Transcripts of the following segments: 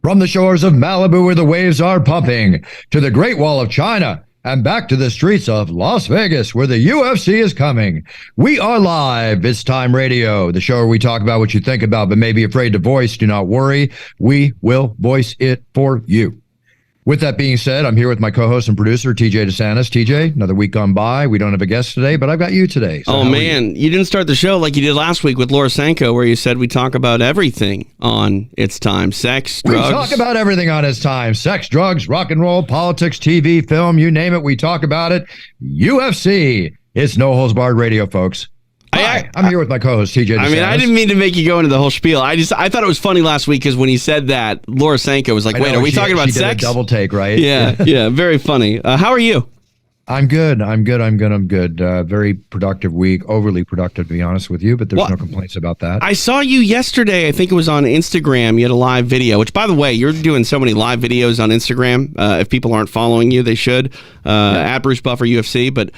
From the shores of Malibu where the waves are pumping, to the Great Wall of China, and back to the streets of Las Vegas where the UFC is coming. We are live. It's Time Radio, the show where we talk about what you think about but may be afraid to voice. Do not worry. We will voice it for you. With that being said, I'm here with my co-host and producer, TJ De Santis. TJ, another week gone by. We don't have a guest today, but I've got you today. So man, you didn't start the show like you did last week with Laura Sanko, where you said we talk about everything on It's Time. Sex, drugs. We talk about everything on It's Time. Sex, drugs, rock and roll, politics, TV, film, you name it, we talk about it. UFC. It's No Holds Barred Radio, folks. Hi, I'm here with my co-host, TJ De Santis. I didn't mean to make you go into the whole spiel. I thought it was funny last week because when he said that, Laura Sanko was like, wait, are we talking about sex? Did a double take, right? Yeah, very funny. How are you? I'm good. Very productive week. Overly productive, to be honest with you, but there's no complaints about that. I saw you yesterday. I think it was on Instagram. You had a live video, which, by the way, you're doing so many live videos on Instagram. If people aren't following you, they should. At Bruce Buffer UFC. But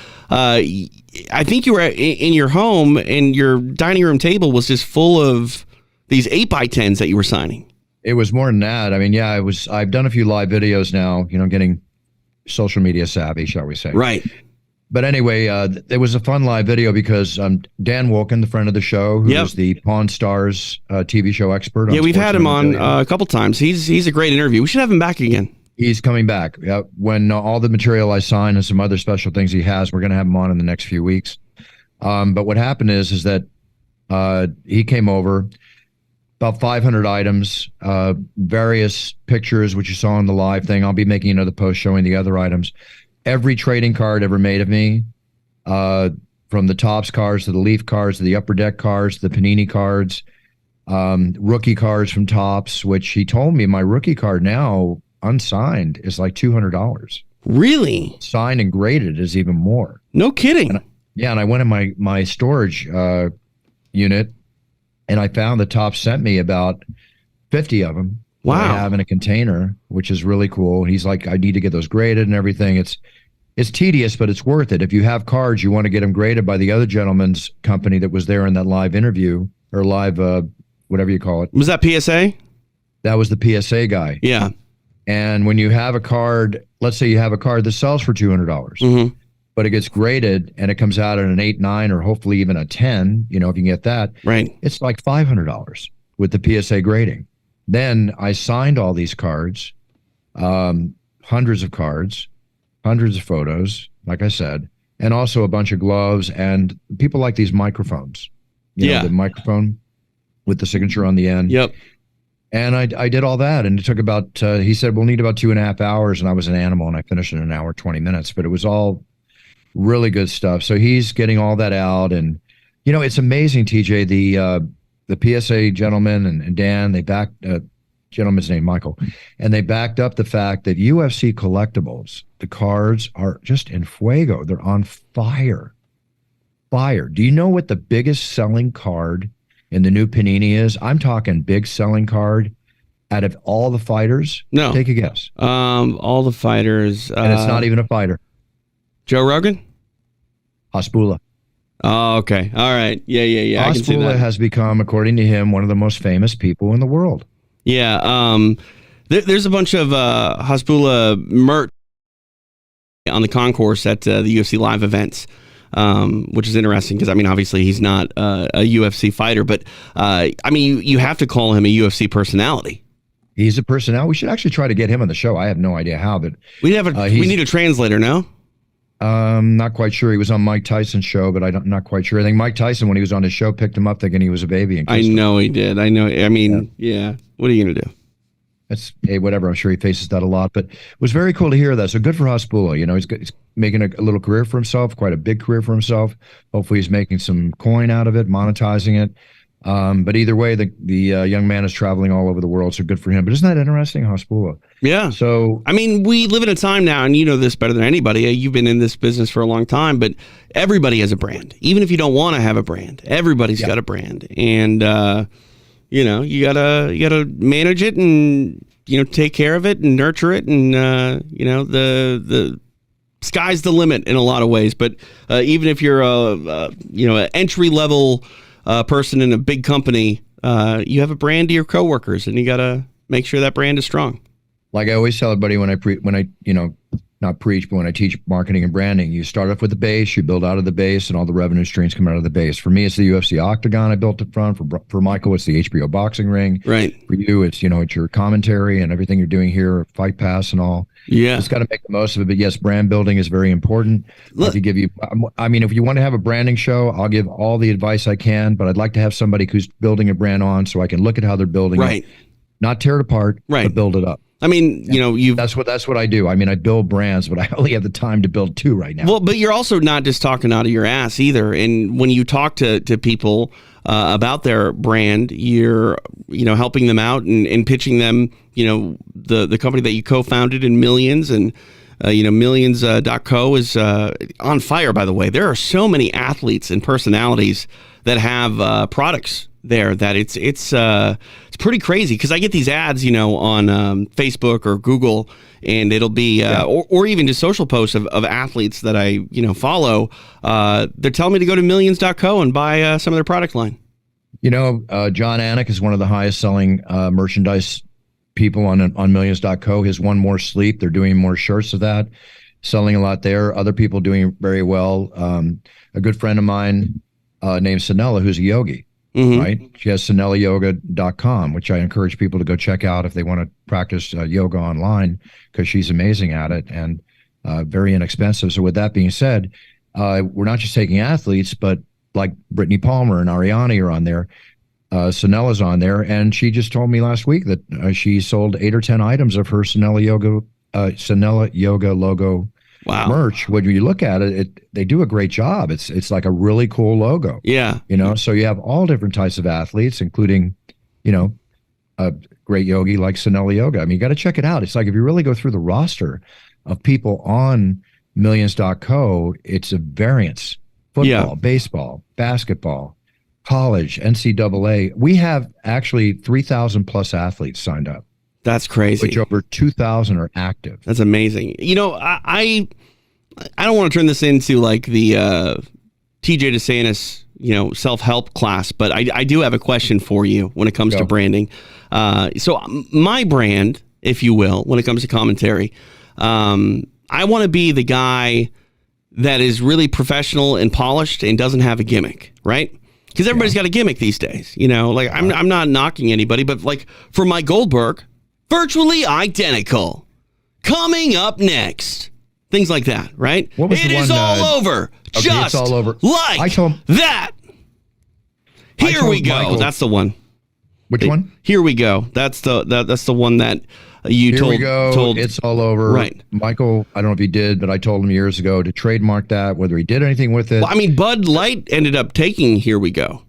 I think you were in your home, and your dining room table was just full of these 8x10s that you were signing. It was more than that. I mean, yeah, I've done a few live videos now, getting social media savvy, shall we say. Right. But anyway, it was a fun live video because Dan Wilkin, the friend of the show, who is the Pawn Stars TV show expert. Yeah, we've had him on a couple times. He's a great interview. We should have him back again. He's coming back. When all the material I sign and some other special things he has, we're going to have him on in the next few weeks. But what happened is that he came over, about 500 items, various pictures, which you saw in the live thing. I'll be making another post showing the other items. Every trading card ever made of me, from the Topps cards to the Leaf cards to the Upper Deck cards to the Panini cards, rookie cards from Topps, which he told me my rookie card now, unsigned, is like $200. Really? Signed and graded is even more. No kidding. And I went in my storage unit, and I found the Topps sent me about 50 of them. Wow. I have in a container, which is really cool. He's like, I need to get those graded and everything. It's tedious, but it's worth it. If you have cards, you want to get them graded by the other gentleman's company that was there in that live interview, or live, whatever you call it. Was that PSA? That was the PSA guy. Yeah. And when you have a card, let's say you have a card that sells for $200, but it gets graded and it comes out at an 8, 9, or hopefully even a 10, if you can get that, right? It's like $500 with the PSA grading. Then I signed all these cards, hundreds of cards, hundreds of photos, like I said, and also a bunch of gloves, and people like these microphones. The microphone with the signature on the end. Yep. And I did all that, and it took about, he said, we'll need about 2.5 hours, and I was an animal, and I finished in an hour, 20 minutes, but it was all really good stuff. So he's getting all that out, and, it's amazing, TJ, the PSA gentleman and Dan, they backed, gentleman's name, Michael, and they backed up the fact that UFC Collectibles, the cards are just in fuego. They're on fire. Fire. Do you know what the biggest selling card in the new Panini is? I'm talking big selling card out of all the fighters. No. Take a guess. All the fighters. And it's not even a fighter. Joe Rogan? Hasbulla. Oh, okay. All right. Yeah. Hasbulla has become, according to him, one of the most famous people in the world. Yeah. There's a bunch of Hasbulla merch on the concourse at the UFC live events. Which is interesting because, obviously he's not a UFC fighter, but, you have to call him a UFC personality. He's a personality. We should actually try to get him on the show. I have no idea how, but we need a translator, no? Not quite sure. He was on Mike Tyson's show, but I'm not quite sure. I think Mike Tyson, when he was on his show, picked him up thinking he was a baby. And I know he did. I know. Yeah. What are you going to do? Hey, whatever. I'm sure he faces that a lot, but it was very cool to hear that. So good for Hasbulla. He's making a little career for himself, quite a big career for himself. Hopefully he's making some coin out of it, monetizing it. But either way, the young man is traveling all over the world, so good for him. But isn't that interesting, Hasbulla? Yeah. So, we live in a time now, and you know this better than anybody. You've been in this business for a long time, but everybody has a brand. Even if you don't want to have a brand, everybody's got a brand. And, you gotta manage it and, take care of it and nurture it. And, the sky's the limit in a lot of ways. But even if you're an entry level person in a big company, you have a brand to your coworkers, and you gotta make sure that brand is strong. Like I always tell everybody when I not preach, but when I teach marketing and branding, you start off with the base, you build out of the base, and all the revenue streams come out of the base. For me, it's the UFC Octagon I built it from. For Michael, it's the HBO boxing ring. Right. For you, it's it's your commentary and everything you're doing here, Fight Pass and all. Yeah. Just got to make the most of it. But yes, brand building is very important. If you want to have a branding show, I'll give all the advice I can, but I'd like to have somebody who's building a brand on so I can look at how they're building it. Not tear it apart, but build it up. I mean, that's what I do. I mean, I build brands, but I only have the time to build 2 right now. Well, but you're also not just talking out of your ass either. And when you talk to people about their brand, you're helping them out and pitching them. The company that you co-founded in Millions and Millions.co is on fire. By the way, there are so many athletes and personalities that have products there that it's pretty crazy, because I get these ads on Facebook or Google, and it'll be or even just social posts of athletes that I follow. They're telling me to go to Millions.co and buy some of their product line. John Anik is one of the highest selling merchandise people on Millions.co. His One More Sleep, they're doing more shirts of that, selling a lot there. Other people doing very well. A good friend of mine named Sanella, who's a yogi. Mm-hmm. Right? She has SanellaYoga.com, which I encourage people to go check out if they want to practice yoga online, because she's amazing at it and very inexpensive. So with that being said, we're not just taking athletes, but like Brittany Palmer and Ariane are on there. Sanella's on there, and she just told me last week that she sold 8 or 10 items of her Sanella Yoga logo. Wow. Merch. When you look at it, they do a great job. It's like a really cool logo. Yeah. So you have all different types of athletes, including, a great yogi like Sanella Yoga. I mean, you got to check it out. It's like if you really go through the roster of people on Millions.co, it's a variance. Football, baseball, basketball, college, NCAA. We have actually 3,000 plus athletes signed up. That's crazy. Which over 2,000 are active. That's amazing. I don't want to turn this into like the TJ De Santis, self-help class, but I do have a question for you when it comes to branding. So my brand, if you will, when it comes to commentary, I want to be the guy that is really professional and polished and doesn't have a gimmick, right? Because everybody's got a gimmick these days. I'm not knocking anybody, but like for Mike Goldberg, virtually identical. Coming up next. Things like that, right? What was it the is one, all over. Okay, just it's all over. Like that. Here we go. Michael, that's the one. Which one? Here we go. That's the one that you Here told. we go. Told, it's all over. Right. Michael, I don't know if he did, but I told him years ago to trademark that, whether he did anything with it. Well, I mean, Bud Light ended up taking Here We Go.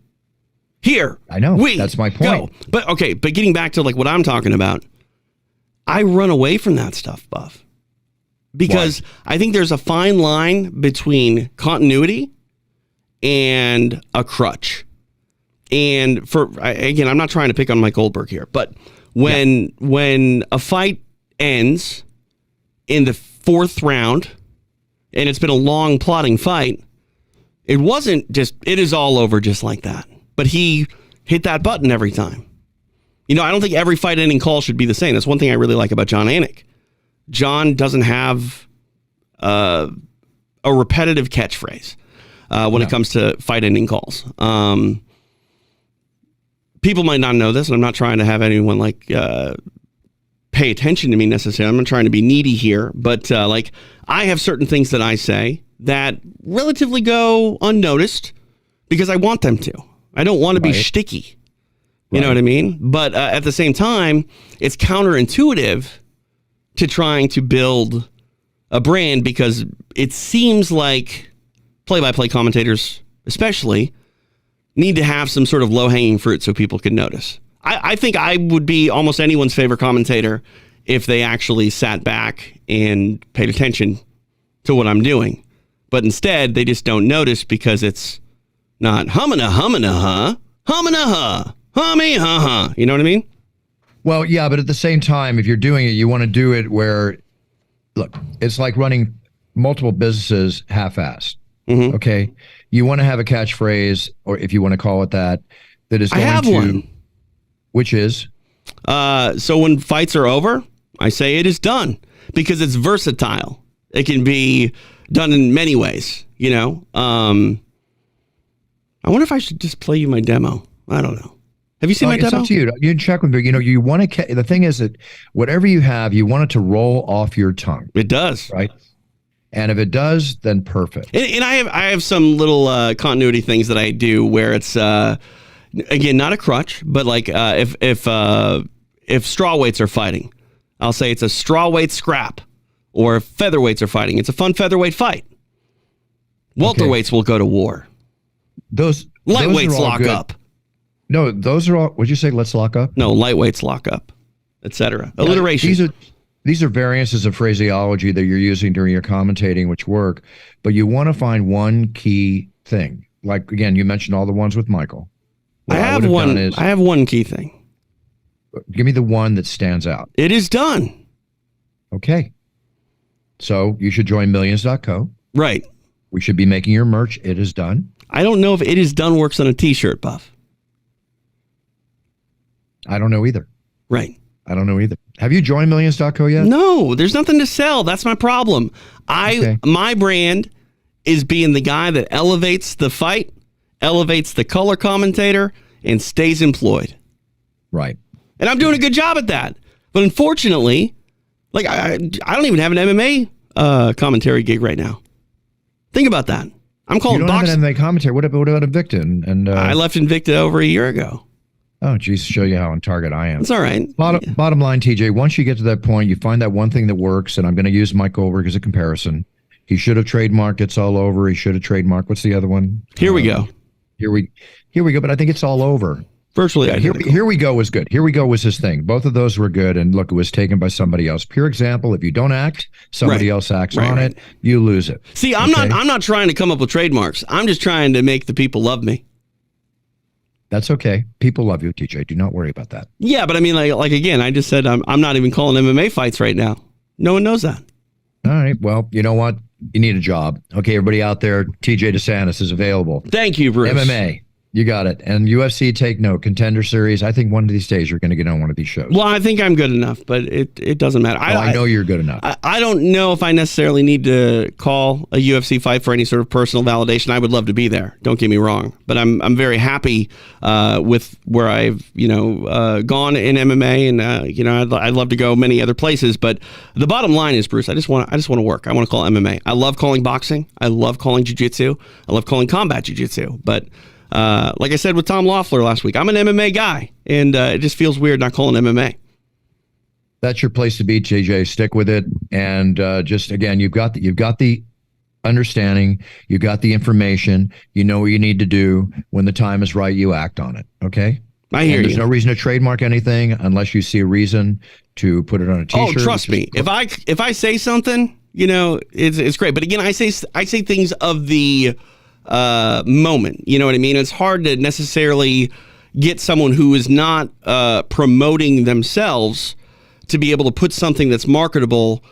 Here. I know. That's my point. Go. But getting back to like what I'm talking about, I run away from that stuff, Buff. Because I think there's a fine line between continuity and a crutch. And again, I'm not trying to pick on Mike Goldberg here, but when a fight ends in the 4th round and it's been a long plotting fight, it is all over just like that. But he hit that button every time. I don't think every fight ending call should be the same. That's one thing I really like about John Anik. John doesn't have a repetitive catchphrase when it comes to fight ending calls. People might not know this, and I'm not trying to have anyone pay attention to me necessarily. I'm not trying to be needy here, but I have certain things that I say that relatively go unnoticed because I want them to. I don't want to be shticky. You know what I mean? But at the same time, it's counterintuitive to trying to build a brand, because it seems like play-by-play commentators especially need to have some sort of low-hanging fruit so people can notice. I think I would be almost anyone's favorite commentator if they actually sat back and paid attention to what I'm doing. But instead, they just don't notice because it's not humana, huh? Humana, huh? Hummy, huh? You know what I mean? Well, yeah, but at the same time, if you're doing it, you want to do it where, look, it's like running multiple businesses half-assed. Mm-hmm. Okay? You want to have a catchphrase, or if you want to call it that is going I have one. Which is? So when fights are over, I say it is done because it's versatile. It can be done in many ways, you know. I wonder if I should just play you my demo. I don't know. Have you seen my demo? It's up to you. You can check with me. You know, you want to. The thing is that whatever you have, you want it to roll off your tongue. It does, right? And if it does, then perfect. And I have some little continuity things that I do where it's again not a crutch, but like if straw weights are fighting, I'll say it's a straw weight scrap, or if featherweights are fighting, it's a fun featherweight fight. Welterweights will go to war. Those lightweights lock up. No, those are all. Would you say let's lock up? No, lightweights lock up, etc. Alliteration. These are variances of phraseology that you're using during your commentating, which work, but you want to find one key thing. Like, again, you mentioned all the ones with Michael. I have one key thing. Give me the one that stands out. It is done. Okay. So you should join millions.co. Right. We should be making your merch. It is done. I don't know if it is done works on a t-shirt, Buff. I don't know either. Right. I don't know either. Have you joined millions.co yet? No, there's nothing to sell. That's my problem. My brand is being the guy that elevates the fight, elevates the color commentator, and stays employed. Right. And I'm doing a good job at that. But unfortunately, like I don't even have an MMA commentary gig right now. Think about that. I'm calling boxing. You don't have an MMA commentary. What about Invicta? And I left Invicta over a year ago. Oh, geez, to show you how on target I am. It's all right. Bottom line, TJ, once you get to that point, you find that one thing that works, and I'm going to use Mike Goldberg as a comparison. He should have trademarked It's All Over. He should have trademarked, what's the other one? Here we go. Here we go, but I think It's All Over. Virtually identical. Here We Go was good. Here We Go was his thing. Both of those were good, and look, it was taken by somebody else. Pure example, if you don't act, somebody else acts on it, you lose it. See, I'm not trying to come up with trademarks. I'm just trying to make the people love me. That's okay. People love you, TJ. Do not worry about that. Yeah, but I mean, like again, I just said I'm not even calling MMA fights right now. No one knows that. All right. Well, you know what? You need a job. Okay, everybody out there, TJ De Santis is available. Thank you, Bruce. MMA. You got it. And UFC, take note. Contender Series. I think one of these days you're going to get on one of these shows. Well, I think I'm good enough, but it doesn't matter. I know you're good enough. I don't know if I necessarily need to call a UFC fight for any sort of personal validation. I would love to be there. Don't get me wrong. But I'm very happy with where I've gone in MMA, and I'd love to go many other places. But the bottom line is, Bruce, I just want to work. I want to call MMA. I love calling boxing. I love calling jiu-jitsu. I love calling combat jiu-jitsu. But like I said with Tom Loeffler last week, I'm an MMA guy, and it just feels weird not calling MMA. That's your place to be, JJ. Stick with it, and just again, you've got the understanding, you got the information, you know what you need to do. When the time is right, you act on it. Okay. I hear you. There's no reason to trademark anything unless you see a reason to put it on a T-shirt. Oh, trust me. If I say something, it's great. But again, I say things of the moment. You know what I mean? It's hard to necessarily get someone who is not promoting themselves to be able to put something that's marketable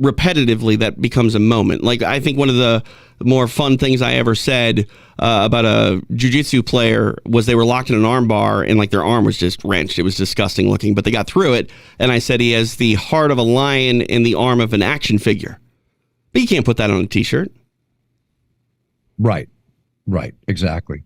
repetitively that becomes a moment. Like, I think one of the more fun things I ever said about a jiu-jitsu player was they were locked in an arm bar and like their arm was just wrenched. It was disgusting looking, but they got through it. And I said he has the heart of a lion and the arm of an action figure. But you can't put that on a t-shirt. Right. Exactly.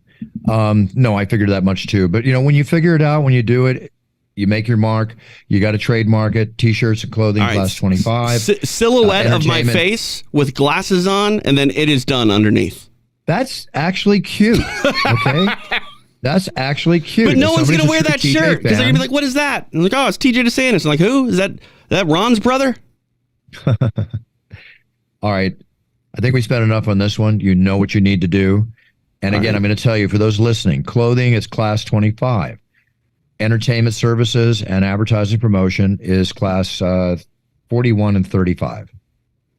No, I figured that much too. But when you figure it out, when you do it, you make your mark. You got to trademark it. T-shirts and clothing, right. Class 25. Silhouette of my face with glasses on, and then it is done underneath. That's actually cute. Okay. That's actually cute. But no one's going to wear that shirt because they're going to be like, what is that? And like, oh, it's TJ De Santis. I'm like, who? Is that Ron's brother? All right. I think we spent enough on this one. You know what you need to do. And again, I'm going to tell you, for those listening, clothing is class 25. Entertainment services and advertising promotion is class 41 and 35.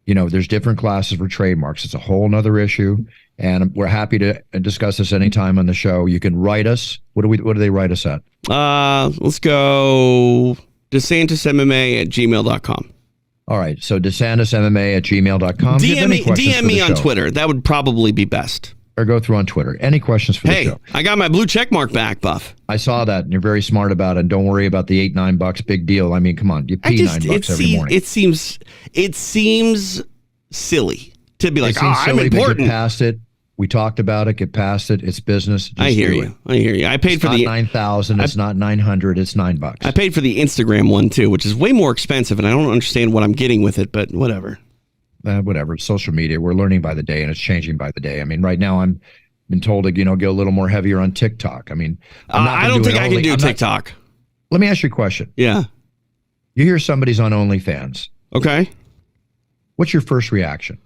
There's different classes for trademarks. It's a whole nother issue. And we're happy to discuss this anytime on the show. You can write us. What do they write us at? Let's go DeSantisMMA@gmail.com. All right. So DeSantisMMA@gmail.com. DM me on Twitter. That would probably be best. or go through on Twitter. Any questions for the Hey, show? I got my blue check mark back, Buff. I saw that, and you're very smart about it. And don't worry about the $8-9 big deal. I mean, come on, you pee $9 every morning. It seems silly to be like, it seems I'm silly, but important. get past it. We talked about it. Get past it. It's business. Just I hear do you. it. I paid It's for not the 9,000. It's not 900. It's $9. I paid for the Instagram one too, which is way more expensive, and I don't understand what I'm getting with it, but whatever. Whatever. It's social media. We're learning by the day, and it's changing by the day. I mean, right now I'm been told to go a little more heavier on TikTok. I mean, I don't think I can do TikTok. Let me ask you a question. Yeah. You hear somebody's on OnlyFans. Okay. What's your first reaction?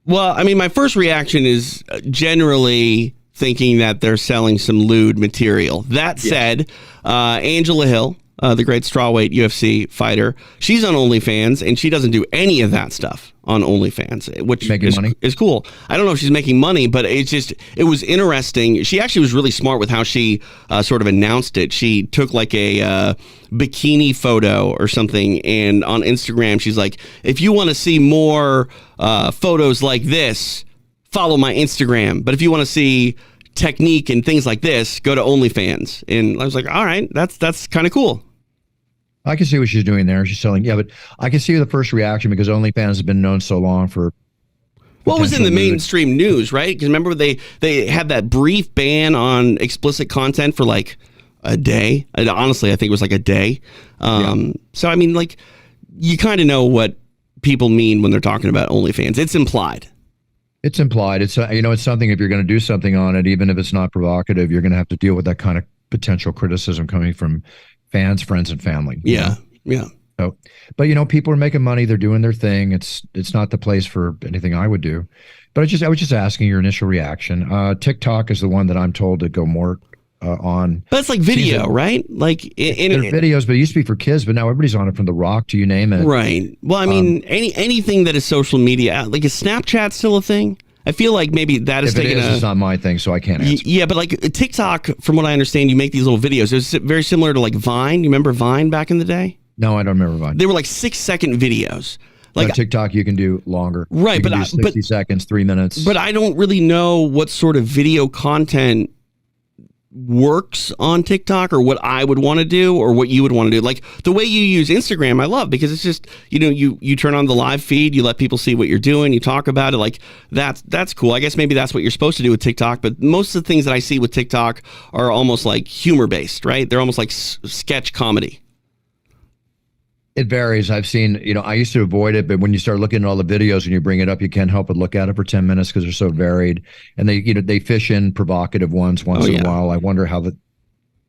Well, I mean, my first reaction is generally thinking that they're selling some lewd material. That said, Angela Hill, the great strawweight UFC fighter, she's on OnlyFans, and she doesn't do any of that stuff on OnlyFans, which is cool. I don't know if she's making money, but it was interesting. She actually was really smart with how she sort of announced it. She took like a bikini photo or something, and on Instagram, she's like, if you want to see more photos like this, follow my Instagram. But if you want to see technique and things like this, go to OnlyFans. And I was like, all right, that's kind of cool. I can see what she's doing there. She's selling, but I can see the first reaction because OnlyFans has been known so long for. What was in the mainstream news, right? Because remember they had that brief ban on explicit content for like a day. Honestly, I think it was like a day. So I mean, like, you kind of know what people mean when they're talking about OnlyFans. It's implied. It's implied. It's it's something. If you're going to do something on it, even if it's not provocative, you're going to have to deal with that kind of potential criticism coming from fans, friends, and family. Yeah. So, but people are making money. They're doing their thing. It's not the place for anything I would do. But I was just asking your initial reaction. TikTok is the one that I'm told to go more on. But it's like video, right? Like they're videos, but it used to be for kids. But now everybody's on it, from The Rock to you name it. Right. Well, I mean, anything that is social media, like, is Snapchat still a thing? I feel like maybe that is taking it's not my thing, so I can't answer. Yeah, but like TikTok, from what I understand, you make these little videos. It was very similar to like Vine. You remember Vine back in the day? No, I don't remember Vine. They were like 6-second videos. Like TikTok, you can do longer. Right, you can do 60 seconds, 3 minutes. But I don't really know what sort of video content works on TikTok, or what I would want to do, or what you would want to do. Like the way you use Instagram, I love, because it's just, you turn on the live feed, you let people see what you're doing, you talk about it. Like that's cool. I guess maybe that's what you're supposed to do with TikTok, but most of the things that I see with TikTok are almost like humor based, right? They're almost like sketch comedy. It varies. I've seen, I used to avoid it, but when you start looking at all the videos and you bring it up, you can't help but look at it for 10 minutes because they're so varied. And they fish in provocative ones once in a while. I wonder how the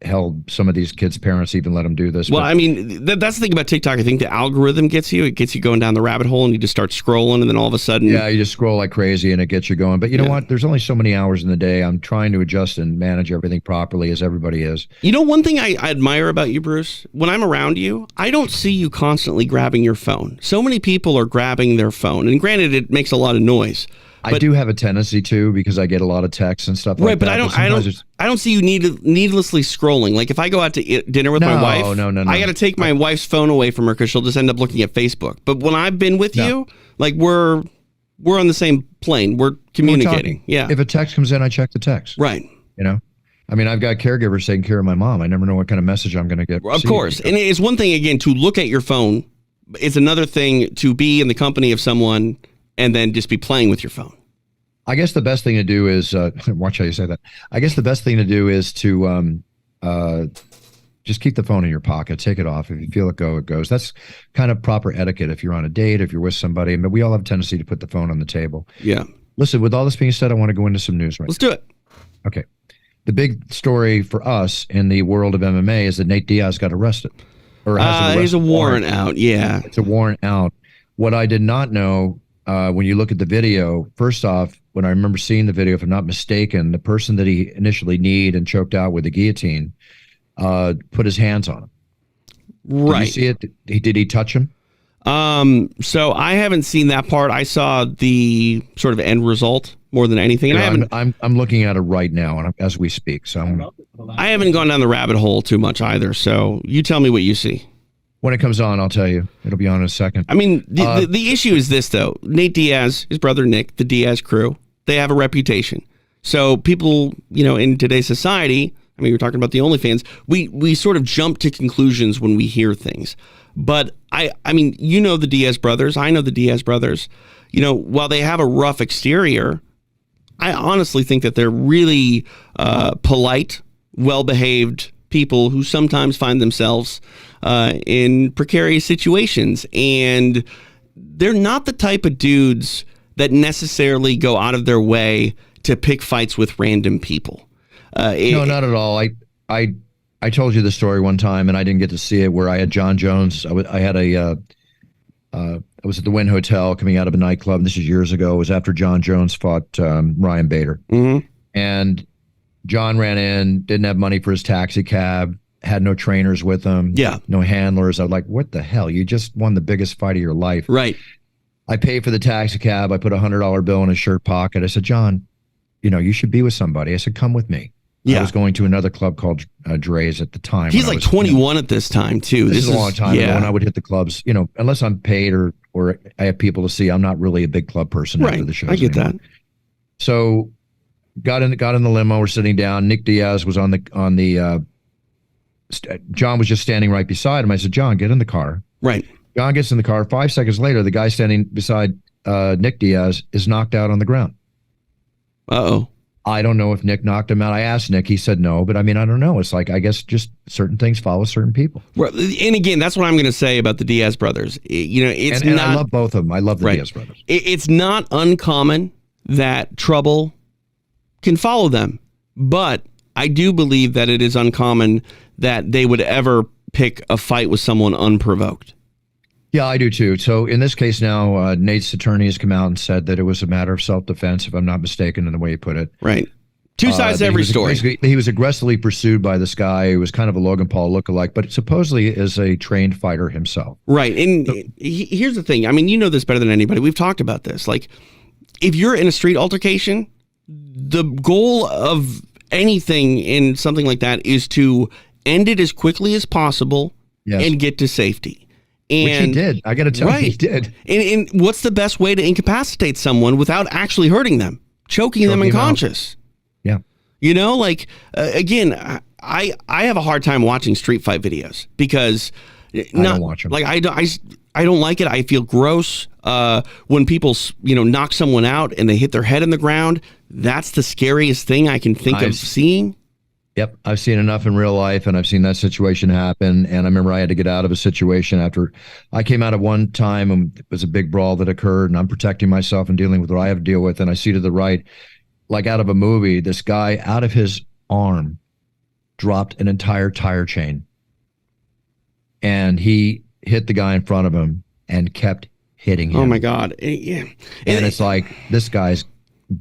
hell some of these kids' parents even let them do this. Well, I mean, that's the thing about TikTok. I think the algorithm gets you. It gets you going down the rabbit hole, and you just start scrolling, and then all of a sudden... Yeah, you just scroll like crazy, and it gets you going. But you know what? There's only so many hours in the day. I'm trying to adjust and manage everything properly, as everybody is. One thing I admire about you, Bruce, when I'm around you, I don't see you constantly grabbing your phone. So many people are grabbing their phone, and granted, it makes a lot of noise. I do have a tendency to, because I get a lot of texts and stuff like that. Right, but I don't see you needlessly scrolling. Like if I go out to dinner with my wife, I got to take my wife's phone away from her because she'll just end up looking at Facebook. But when I've been with you, like we're on the same plane. We're communicating. Yeah. If a text comes in, I check the text. Right. I mean, I've got caregivers taking care of my mom. I never know what kind of message I'm going to get. Of course. And it's one thing, again, to look at your phone. It's another thing to be in the company of someone and then just be playing with your phone. I guess the best thing to do is, watch how you say that. I guess the best thing to do is to just keep the phone in your pocket. Take it off. If you feel it go, it goes. That's kind of proper etiquette if you're on a date, if you're with somebody. But we all have a tendency to put the phone on the table. Yeah. Listen, with all this being said, I want to go into some news right now. Let's do it. Okay. The big story for us in the world of MMA is that Nate Diaz got arrested. Or there's a warrant out. Yeah. It's a warrant out. What I did not know, when you look at the video, first off, when I remember seeing the video, if I'm not mistaken, the person that he initially kneed and choked out with the guillotine put his hands on him. Right. Did you see it? Did he touch him? So I haven't seen that part. I saw the sort of end result more than anything. And I'm looking at it right now as we speak. So I haven't gone down the rabbit hole too much either. So you tell me what you see. When it comes on, I'll tell you. It'll be on in a second. I mean, the issue is this, though. Nate Diaz, his brother Nick, the Diaz crew, they have a reputation. So people, in today's society, I mean, we're talking about the OnlyFans, we sort of jump to conclusions when we hear things. But I mean, the Diaz brothers, I know the Diaz brothers, while they have a rough exterior, I honestly think that they're really polite, well-behaved people who sometimes find themselves in precarious situations. And they're not the type of dudes that necessarily go out of their way to pick fights with random people. No, not at all. I told you the story one time, and I didn't get to see it, where I had John Jones. I was at the Wynn Hotel coming out of a nightclub. And this is years ago. It was after John Jones fought Ryan Bader. Mm-hmm. And John ran in, didn't have money for his taxi cab, had no trainers with him, no handlers. I was like, what the hell? You just won the biggest fight of your life. Right. I paid for the taxi cab. I put a $100 bill in his shirt pocket. I said, John, you should be with somebody. I said, come with me. Yeah. I was going to another club called Dre's at the time. He's like 21 at this time, too. This is a long time ago when I would hit the clubs. Unless I'm paid or I have people to see, I'm not really a big club person after the shows. I get anymore. that. So got in the limo. We're sitting down. Nick Diaz was on the John was just standing right beside him. I said, John, get in the car. Right. John gets in the car. 5 seconds later, the guy standing beside Nick Diaz is knocked out on the ground. Uh-oh. I don't know if Nick knocked him out. I asked Nick. He said no, but I mean, I don't know. It's like, I guess just certain things follow certain people. And again, that's what I'm going to say about the Diaz brothers. It's and not. I love both of them. I love the Diaz brothers. It's not uncommon that trouble can follow them, but I do believe that it is uncommon that they would ever pick a fight with someone unprovoked. Yeah, I do too. So in this case now, Nate's attorney has come out and said that it was a matter of self-defense, if I'm not mistaken in the way he put it. Right. Two sides to every story. He was aggressively pursued by this guy who was kind of a Logan Paul lookalike, but supposedly is a trained fighter himself. Right. And here's the thing. I mean, you know this better than anybody. We've talked about this. Like, if you're in a street altercation, the goal of anything in something like that is to end it as quickly as possible and get to safety. And, which he did. I got to tell you, he did. And what's the best way to incapacitate someone without actually hurting them? Choking them unconscious. Yeah. Again, I have a hard time watching street fight videos because I don't watch them. Like I don't like it. I feel gross when people knock someone out and they hit their head in the ground. That's the scariest thing I can think of seeing. Yep. I've seen enough in real life, and I've seen that situation happen. And I remember I had to get out of a situation after I came out of one time, and it was a big brawl that occurred, and I'm protecting myself and dealing with what I have to deal with. And I see to the right, like out of a movie, this guy out of his arm dropped an entire tire chain. And he hit the guy in front of him and kept hitting him. Oh my God. Yeah. And it's like, this guy's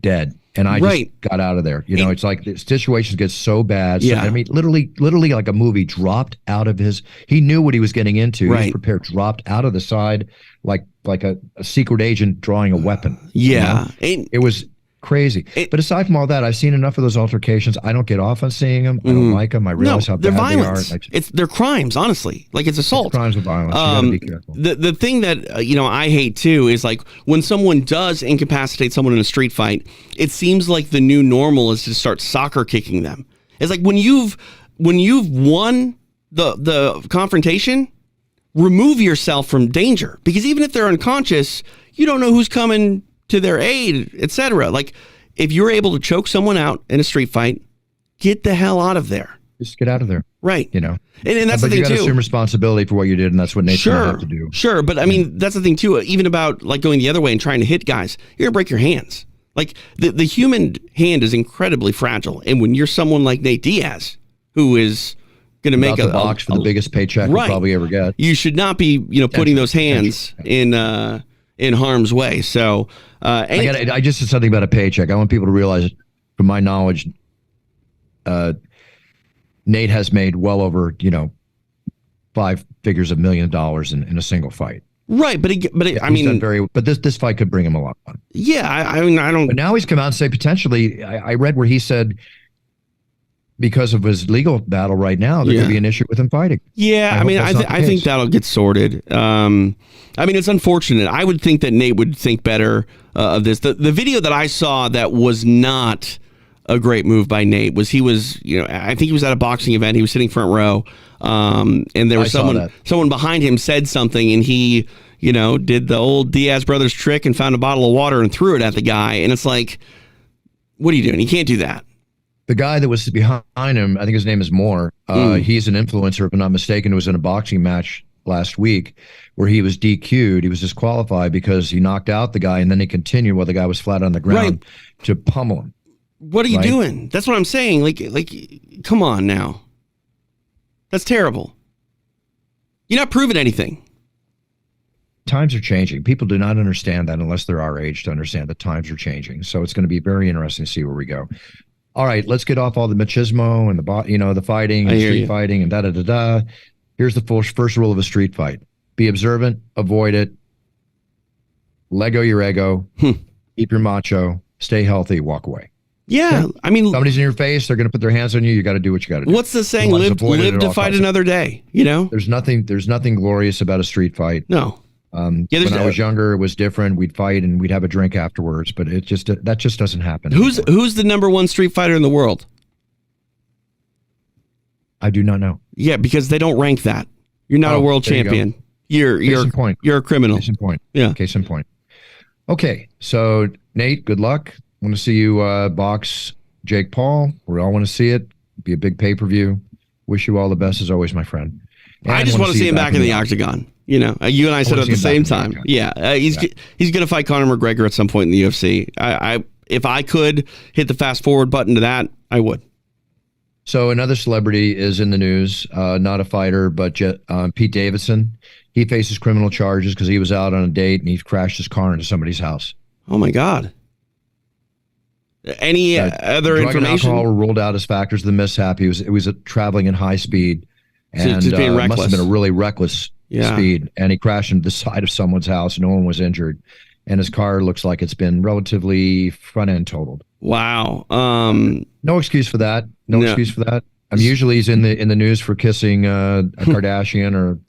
dead. And I just got out of there. It's like the situations get so bad. So, I mean, literally like a movie, dropped out of he knew what he was getting into. He was prepared, dropped out of the side like a secret agent drawing a weapon. Yeah. It was crazy. But aside from all that, I've seen enough of those altercations. I don't get off on seeing them. I don't like them. I realize how bad violence. they are. They're crimes, honestly. Like, it's assault. It's crimes of violence. You gotta be careful. The thing that I hate too is, like, when someone does incapacitate someone in a street fight, it seems like the new normal is to start soccer kicking them. It's like when you've won the confrontation, remove yourself from danger, because even if they're unconscious, you don't know who's coming to their aid, etc. Like, if you're able to choke someone out in a street fight, get the hell out of there. Just get out of there. Right. And that's the thing, too. But you got to assume responsibility for what you did, and that's what Nate's going to have to do. Sure, but I mean, that's the thing, too. Even about, like, going the other way and trying to hit guys, you're going to break your hands. Like, the human hand is incredibly fragile, and when you're someone like Nate Diaz, who is going to make a box for the biggest paycheck you'll probably ever get, you should not be, putting those hands in harm's way. So I just said something about a paycheck. I want people to realize, from my knowledge, Nate has made well over 5 figures of $1 million in a single fight. Right, but I mean, but this fight could bring him a lot of money. Yeah, I mean, I don't. But now he's come out and say potentially. I read where he said, because of his legal battle right now, there could be an issue with him fighting. Yeah, I think that'll get sorted. I mean, it's unfortunate. I would think that Nate would think better of this. The video that I saw that was not a great move by Nate. He was, I think he was at a boxing event. He was sitting front row, and there was someone behind him said something, and he, did the old Diaz brothers trick and found a bottle of water and threw it at the guy. And it's like, what are you doing? You can't do that. The guy that was behind him, I think his name is Moore. He's an influencer, if I'm not mistaken, who was in a boxing match last week where he was DQ'd. He was disqualified because he knocked out the guy, and then he continued while the guy was flat on the ground to pummel him. What are you doing? That's what I'm saying. Like, come on now. That's terrible. You're not proving anything. Times are changing. People do not understand that unless they're our age to understand that times are changing. So it's going to be very interesting to see where we go. All right, let's get off all the machismo and the fighting and street fighting and da-da-da-da. Here's the first rule of a street fight. Be observant, avoid it, let go your ego, keep your macho, stay healthy, walk away. Yeah, okay? I mean, somebody's in your face, they're going to put their hands on you, you got to do what you got to do. What's the saying? Live to fight another day, There's nothing glorious about a street fight. No. When I was younger, it was different. We'd fight and we'd have a drink afterwards, but that just doesn't happen anymore. Who's the #1 street fighter in the world? I do not know. Yeah, because they don't rank that. You're not a world champion. You're a criminal. Case in point. Yeah. Case in point. Okay, so Nate, good luck. I want to see you box Jake Paul. We all want to see it. Be a big pay-per-view. Wish you all the best as always, my friend. And I just want to see him back in the Octagon. You and I said at the same time. Yeah, he's going to fight Conor McGregor at some point in the UFC. If I could hit the fast forward button to that, I would. So another celebrity is in the news, not a fighter, but Pete Davidson. He faces criminal charges because he was out on a date and he crashed his car into somebody's house. Oh my God. Any other drug information? And alcohol were ruled out as factors of the mishap. He was traveling in high speed, and just being reckless. Must have been a really reckless speed. And he crashed into the side of someone's house. No one was injured, and his car looks like it's been relatively front end totaled. Wow. No excuse for that. No excuse for that. I mean, usually he's in the news for kissing a Kardashian or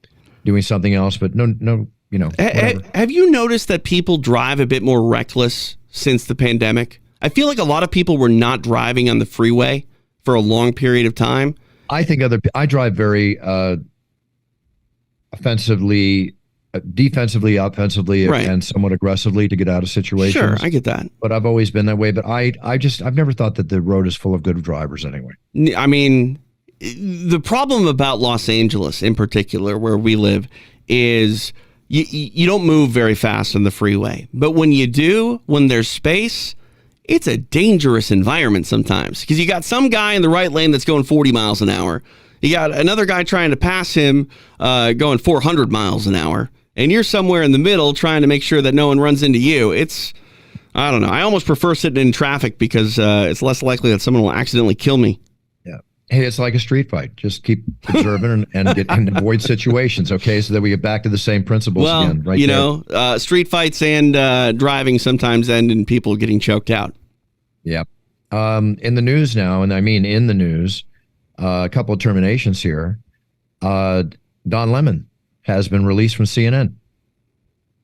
doing something else, but no. Have you noticed that people drive a bit more reckless since the pandemic? I feel like a lot of people were not driving on the freeway for a long period of time. I think I drive very defensively, offensively, and somewhat aggressively to get out of situations. Sure, I get that. But I've always been that way. But I've never thought that the road is full of good drivers anyway. I mean, the problem about Los Angeles in particular, where we live, is you don't move very fast on the freeway. But when you do, when there's space, it's a dangerous environment sometimes because you got some guy in the right lane that's going 40 miles an hour. You got another guy trying to pass him going 400 miles an hour. And you're somewhere in the middle trying to make sure that no one runs into you. I don't know. I almost prefer sitting in traffic because it's less likely that someone will accidentally kill me. Yeah. Hey, it's like a street fight. Just keep observing and avoid situations, okay? So that we get back to the same principles again. Right. Street fights and driving sometimes end in people getting choked out. Yeah. In the news now, and I mean in the news, a couple of terminations here. Don Lemon has been released from CNN.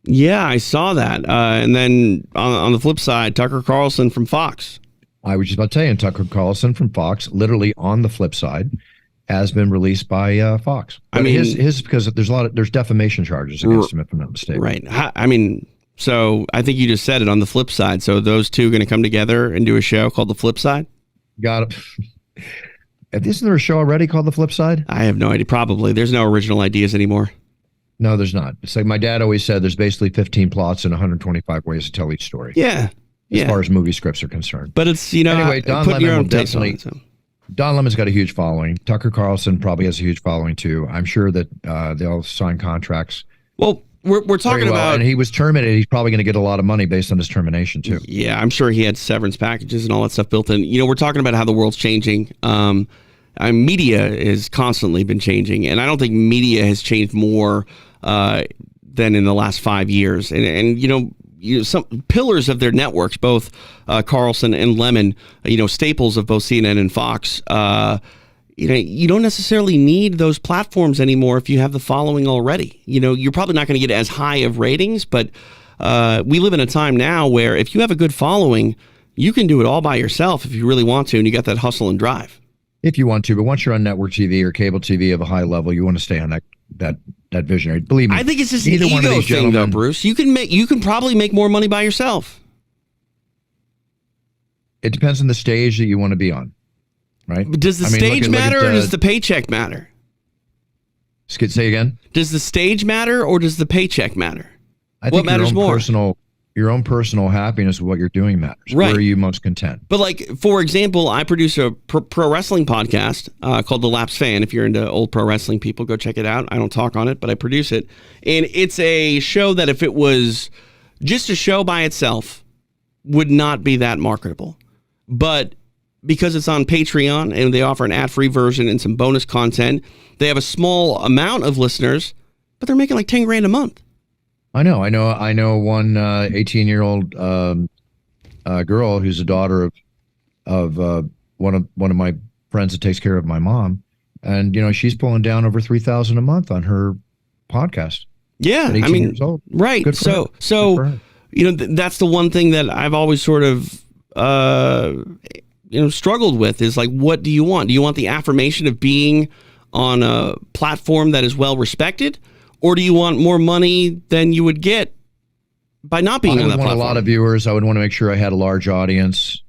Yeah, I saw that. And then on the flip side, Tucker Carlson from Fox. I was just about to tell you, Tucker Carlson from Fox, literally on the flip side, has been released by Fox. But I mean, his because there's defamation charges against him, if I'm not mistaken. Right. I mean, so I think you just said it on the flip side. So those two going to come together and do a show called The Flip Side? Got it. Isn't there a show already called The Flip Side? I have no idea. Probably. There's no original ideas anymore. No, there's not. It's like my dad always said, there's basically 15 plots and 125 ways to tell each story. Yeah. As far as movie scripts are concerned. But it's, anyway, Don Lemon will definitely, Don Lemon's got a huge following. Tucker Carlson probably has a huge following too. I'm sure that they'll sign contracts. Well, we're talking about, and he was terminated. He's probably going to get a lot of money based on his termination too. Yeah, I'm sure he had severance packages and all that stuff built in. We're talking about how the world's changing. Media has constantly been changing, and I don't think media has changed more than in the last 5 years. And some pillars of their networks, both Carlson and Lemon, staples of both CNN and Fox. You don't necessarily need those platforms anymore if you have the following already. You're probably not going to get as high of ratings, but we live in a time now where if you have a good following, You can do it all by yourself if you really want to, and you got that hustle and drive. If you want to, but once you're on network TV or cable TV of a high level, you want to stay on that visionary. Believe me, I think it's just an either one of ego these thing, though, gentlemen- Bruce. You can probably make more money by yourself. It depends on the stage that you want to be on, right? But does the stage matter, or does the paycheck matter? Say again? Does the stage matter, or does the paycheck matter? I think What matters more? Your own personal happiness with what you're doing matters. Right. Where are you most content? But like, for example, I produce a pro wrestling podcast called The Lapsed Fan. If you're into old pro wrestling, people go check it out. I don't talk on it, but I produce it. And it's a show that if it was just a show by itself would not be that marketable. But because it's on Patreon and they offer an ad-free version and some bonus content, they have a small amount of listeners, but they're making like 10 grand a month. I know one 18-year-old girl who's a daughter of one of my friends that takes care of my mom, and she's pulling down over $3,000 a month on her podcast. Yeah, at 18 years old. Right. Good for So that's the one thing that I've always sort of struggled with is like, what do you want? Do you want the affirmation of being on a platform that is well respected? Or do you want more money than you would get by not being on that platform? I would want a lot of viewers. I would want to make sure I had a large audience.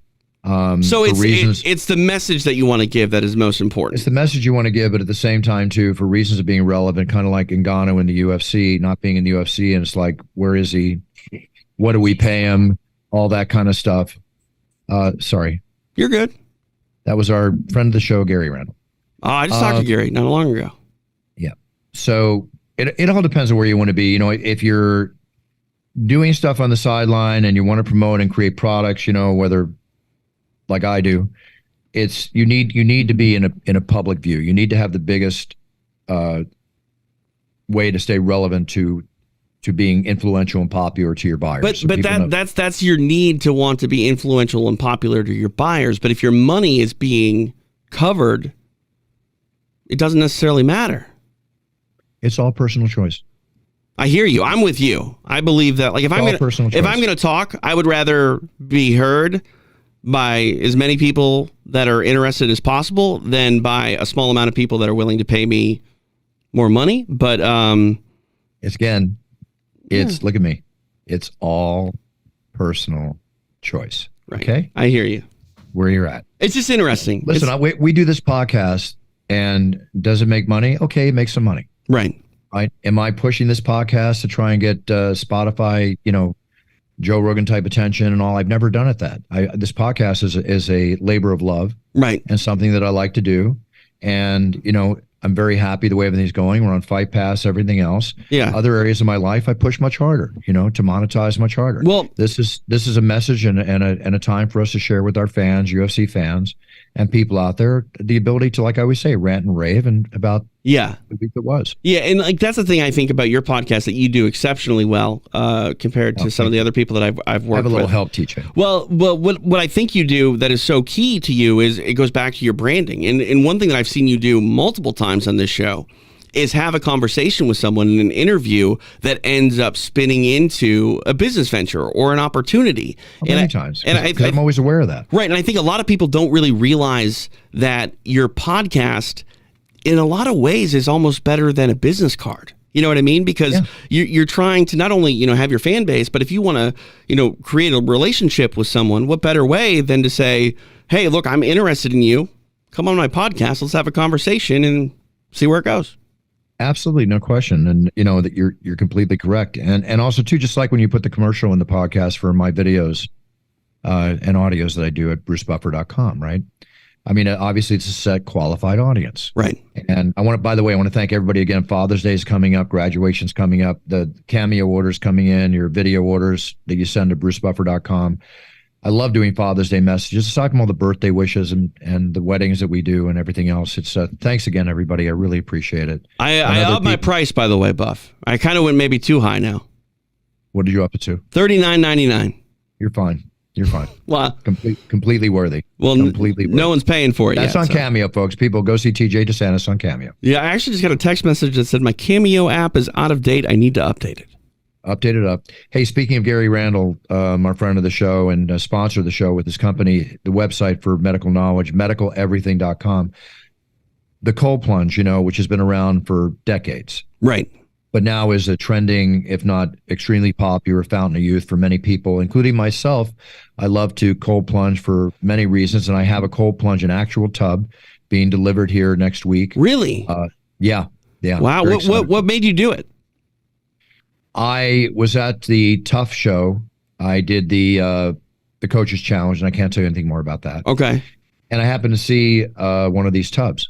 So it's the message that you want to give that is most important. It's the message you want to give, but at the same time, too, for reasons of being relevant, kind of like Ngannou in the UFC, not being in the UFC, and it's like, where is he? What do we pay him? All that kind of stuff. Sorry. You're good. That was our friend of the show, Gary Randall. Oh, I just talked to Gary not long ago. Yeah. So it all depends on where you want to be. If you're doing stuff on the sideline and you want to promote and create products, whether like I do, you need to be in a public view. You need to have the biggest way to stay relevant to being influential and popular to your buyers. But that's your need to want to be influential and popular to your buyers. But if your money is being covered, it doesn't necessarily matter. It's all personal choice. I hear you. I'm with you. I believe that, like, if I'm going to talk, I would rather be heard by as many people that are interested as possible than by a small amount of people that are willing to pay me more money. But look at me. It's all personal choice. Right. Okay? I hear you. Where you're at. It's just interesting. Listen, we do this podcast, and does it make money? Okay, make some money. Right. Am I pushing this podcast to try and get Spotify, Joe Rogan type attention and all? I've never done it that. This podcast is a labor of love. Right. And something that I like to do. And, I'm very happy the way everything's going. We're on Fight Pass, everything else. Yeah. Other areas of my life, I push much harder, to monetize much harder. Well, this is a message and a time for us to share with our fans, UFC fans, and people out there, the ability to, like I always say, rant and rave about the week that was. Yeah, and like that's the thing I think about your podcast that you do exceptionally well compared to some of the other people that I've worked with. I have a little help teaching. Well, what I think you do that is so key to you is it goes back to your branding. And one thing that I've seen you do multiple times on this show is have a conversation with someone in an interview that ends up spinning into a business venture or an opportunity. Many times. And I'm always aware of that. Right. And I think a lot of people don't really realize that your podcast, in a lot of ways, is almost better than a business card. You know what I mean? Because you're trying to not only, have your fan base, but if you want to, create a relationship with someone, what better way than to say, hey, look, I'm interested in you. Come on my podcast. Let's have a conversation and see where it goes. Absolutely, no question. And that you're completely correct. And also too, just like when you put the commercial in the podcast for my videos and audios that I do at brucebuffer.com, right? I mean, obviously it's a set qualified audience. Right. And by the way, I want to thank everybody again. Father's Day is coming up, graduation's coming up, the Cameo orders coming in, your video orders that you send to brucebuffer.com. I love doing Father's Day messages, aside from all the birthday wishes and the weddings that we do and everything else. It's thanks again, everybody. I really appreciate it. I upped my price, by the way, Buff. I kind of went maybe too high now. What did you up it to? $39.99. You're fine. You're fine. Well, completely worthy. Well, completely worthy. No one's paying for it That's yet. on Cameo, folks. People, go see TJ De Santis on Cameo. Yeah, I actually just got a text message that said my Cameo app is out of date. I need to update it. Update it up. Hey, speaking of Gary Randall, our friend of the show and sponsor of the show with his company, the website for medical knowledge, medicaleverything.com. The cold plunge, which has been around for decades. Right. But now is a trending, if not extremely popular, fountain of youth for many people, including myself. I love to cold plunge for many reasons, and I have a cold plunge, an actual tub, being delivered here next week. Really? Yeah. Wow. What made you do it? I was at the Tough show. I did the coaches challenge, and I can't tell you anything more about that. Okay. And I happened to see one of these tubs.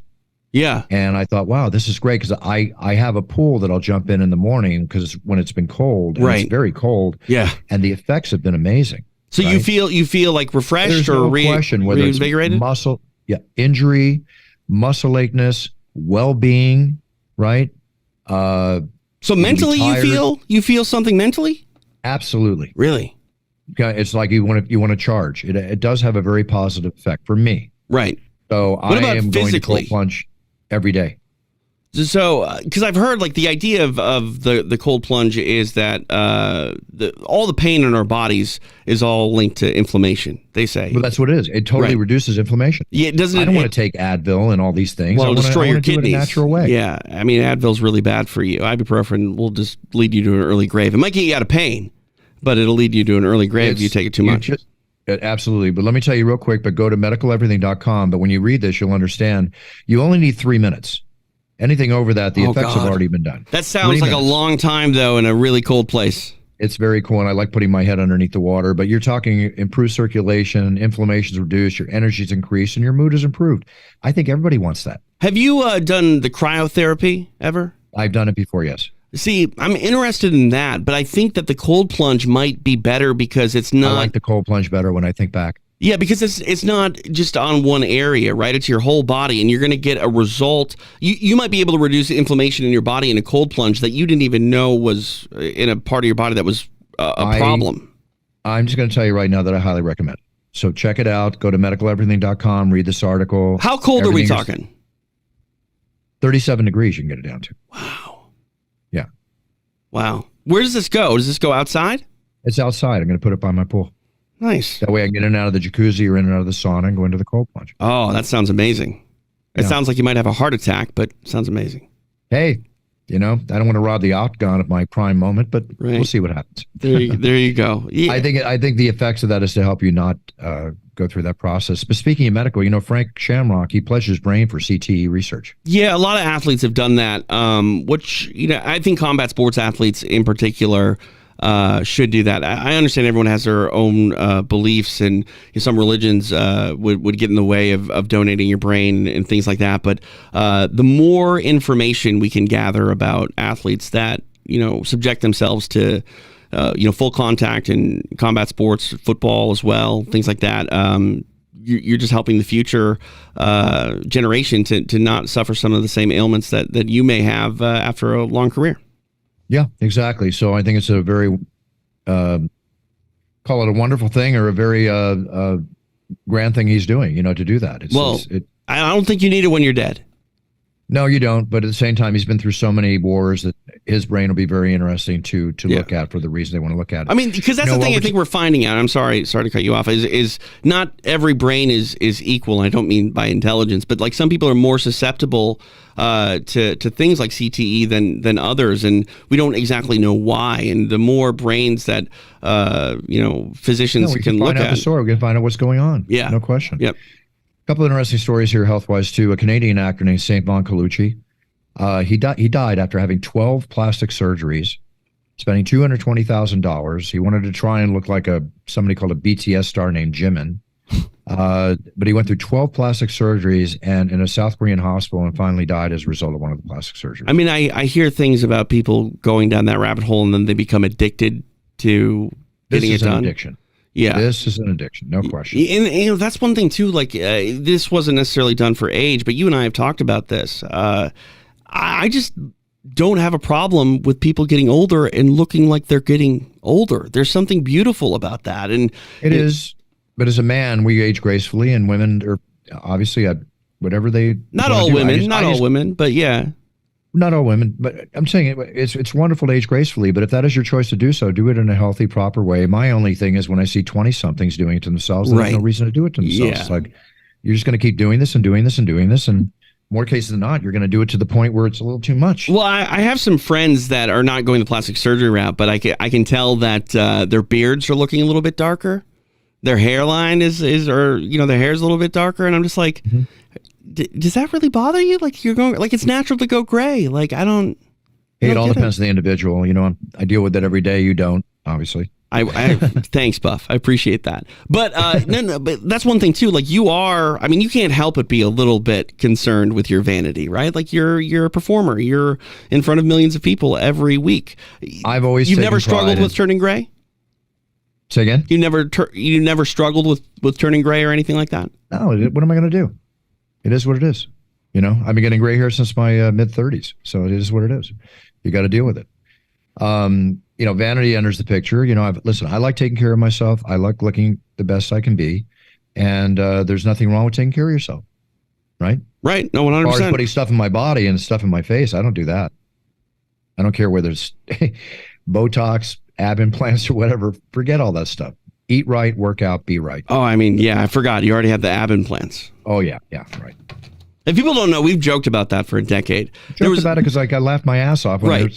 Yeah. And I thought, wow, this is great, because I have a pool that I'll jump in the morning, because when it's been cold, and it's very cold. Yeah. And the effects have been amazing. So right? you feel like refreshed There's or no question whether reinvigorated? It's muscle, injury, muscle aches, well-being, right? So mentally, you feel something mentally? Absolutely. Really? It's like you want to charge. It does have a very positive effect for me. Right. So what about am physically? going to cold plunge every day. So, because I've heard like the idea of the cold plunge is that all the pain in our bodies is all linked to inflammation. They say. Well, that's what it is. It totally reduces inflammation. Yeah, it doesn't. I don't want to take Advil and all these things. Well, destroy your kidneys. kidneys. Do it a natural way. Yeah, I mean, Advil's really bad for you. Ibuprofen will just lead you to an early grave. It might get you out of pain, but it'll lead you to an early grave if you take it too much. Absolutely. But let me tell you real quick, but go to medicaleverything.com. But when you read this, you'll understand you only need 3 minutes. Anything over that, the effects have already been done. That sounds like a long time, though, in a really cold place. It's very cool, and I like putting my head underneath the water. But you're talking improved circulation, inflammation's reduced, your energy's increased, and your mood is improved. I think everybody wants that. Have you done the cryotherapy ever? I've done it before, yes. See, I'm interested in that, but I think that the cold plunge might be better because it's not. I like the cold plunge better when I think back. Yeah, because it's not just on one area, right? It's your whole body, and you're going to get a result. You might be able to reduce inflammation in your body in a cold plunge that you didn't even know was in a part of your body that was a problem. I'm just going to tell you right now that I highly recommend it. So check it out. Go to medicaleverything.com, read this article. How cold are we talking? 37 degrees you can get it down to. Wow. Yeah. Wow. Where does this go? Does this go outside? It's outside. I'm going to put it by my pool. Nice. That way I can get in and out of the jacuzzi or in and out of the sauna and go into the cold plunge. Oh, that sounds amazing. It sounds like you might have a heart attack, but it sounds amazing. Hey, I don't want to rob the Octagon of my prime moment, but we'll see what happens. There you go. Yeah. I think the effects of that is to help you not go through that process. But speaking of medical, Frank Shamrock, he pledged his brain for CTE research. Yeah, a lot of athletes have done that, which, I think combat sports athletes in particular should do that. I understand everyone has their own beliefs, and some religions would get in the way of donating your brain and things like that. But the more information we can gather about athletes that subject themselves to full contact in combat sports, football as well, things like that. You're just helping the future generation to not suffer some of the same ailments that you may have after a long career. Yeah, exactly. So I think it's a very, call it a wonderful thing or a very grand thing he's doing, to do that. I don't think you need it when you're dead. No, you don't. But at the same time, he's been through so many wars that his brain will be very interesting to look at for the reason they want to look at it. I mean, because that's the thing I think we're finding out. I'm sorry to cut you off. Is not every brain is equal. I don't mean by intelligence, but like some people are more susceptible to things like CTE than others, and we don't exactly know why. And the more brains that physicians can look at, the story, we can find out what's going on. Yeah, no question. Yep. A couple of interesting stories here, health-wise too. A Canadian actor named St. Von Colucci. He died after having 12 plastic surgeries, spending $220,000. He wanted to try and look like somebody called a BTS star named Jimin. But he went through 12 plastic surgeries and in a South Korean hospital and finally died as a result of one of the plastic surgeries. I mean, I hear things about people going down that rabbit hole and then they become addicted to getting it done. This is an addiction. Yeah, this is an addiction, no question. And that's one thing too. Like this wasn't necessarily done for age, but you and I have talked about this. I just don't have a problem with people getting older and looking like they're getting older. There's something beautiful about that, and it is. But as a man, we age gracefully, and women are obviously whatever they. Not all women, but yeah. Not all women, but I'm saying it's wonderful to age gracefully. But if that is your choice to do so, do it in a healthy, proper way. My only thing is when I see 20-somethings doing it to themselves, there's no reason to do it to themselves. Yeah. It's like you're just going to keep doing this and doing this and doing this, and more cases than not, you're going to do it to the point where it's a little too much. Well, I have some friends that are not going the plastic surgery route, but I can tell that their beards are looking a little bit darker. Their hairline or their hair's a little bit darker, and I'm just like, does that really bother you? Like you're going, like it's natural to go gray. Like I don't. It all depends on the individual. I deal with it every day. You don't, obviously. I thanks, Buff. I appreciate that. But no, but that's one thing too. Like you can't help but be a little bit concerned with your vanity, right? Like you're a performer. You're in front of millions of people every week. You've never struggled with turning gray? Say again? You never struggled with turning gray or anything like that? No. What am I going to do? It is what it is. I've been getting gray hair since my mid-30s, so it is what it is. You got to deal with it. Vanity enters the picture. I like taking care of myself. I like looking the best I can be, and there's nothing wrong with taking care of yourself, right? Right. No, 100%. As far as putting stuff in my body and stuff in my face, I don't do that. I don't care whether it's Botox, ab implants, or whatever. Forget all that stuff. Eat right, work out, be right. Oh, I forgot. You already have the ab implants. Oh, yeah, right. If people don't know, we've joked about that for a decade. Joked about it because I laughed my ass off when